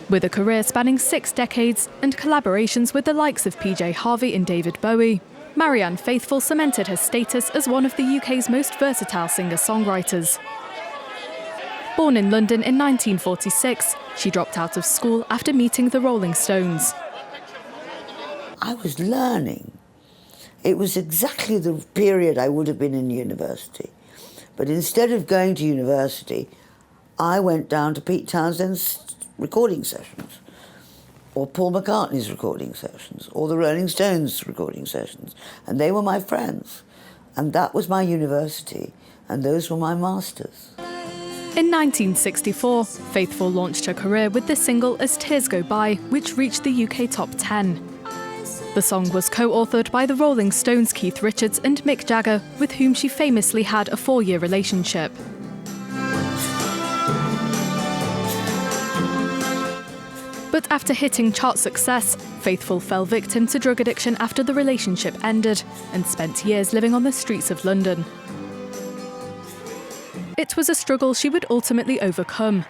With a career spanning 6 decades and collaborations with the likes of PJ Harvey and David Bowie, Marianne Faithfull cemented her status as one of the UK's most versatile singer-songwriters. Born in London in 1946, she dropped out of school after meeting the Rolling Stones. I was learning. It was exactly the period I would have been in university. But instead of going to university, I went down to Pete Townshend's recording sessions, or Paul McCartney's recording sessions, or the Rolling Stones recording sessions. And they were my friends. And that was my university, and those were my masters. In 1964, Faithfull launched her career with the single As Tears Go By, which reached the UK top 10. The song was co-authored by the Rolling Stones' Keith Richards and Mick Jagger, with whom she famously had a 4-year relationship. But after hitting chart success, Faithfull fell victim to drug addiction after the relationship ended and spent years living on the streets of London. It was a struggle she would ultimately overcome.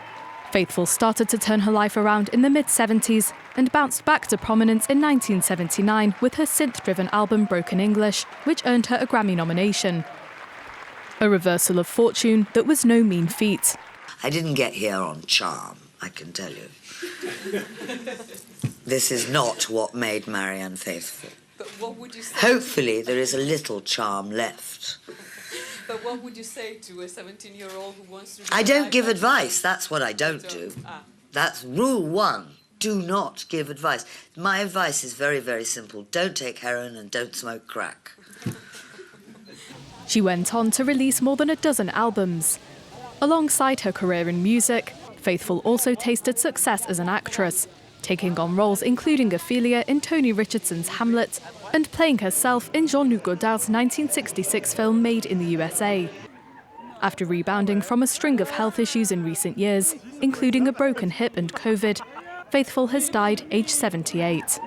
Faithfull started to turn her life around in the mid-70s and bounced back to prominence in 1979 with her synth-driven album Broken English, which earned her a Grammy nomination. A reversal of fortune that was no mean feat. I didn't get here on charm, I can tell you. This is not what made Marianne Faithfull. But what would you say? Hopefully there is a little charm left. But what would you say to a 17-year-old who wants to... I don't give advice, that's what I don't do. That's rule 1, do not give advice. My advice is very, very simple. Don't take heroin and don't smoke crack. She went on to release more than a dozen albums. Alongside her career in music, Faithfull also tasted success as an actress, taking on roles including Ophelia in Tony Richardson's Hamlet and playing herself in Jean-Luc Godard's 1966 film Made in the USA. After rebounding from a string of health issues in recent years, including a broken hip and COVID, Faithfull has died aged 78.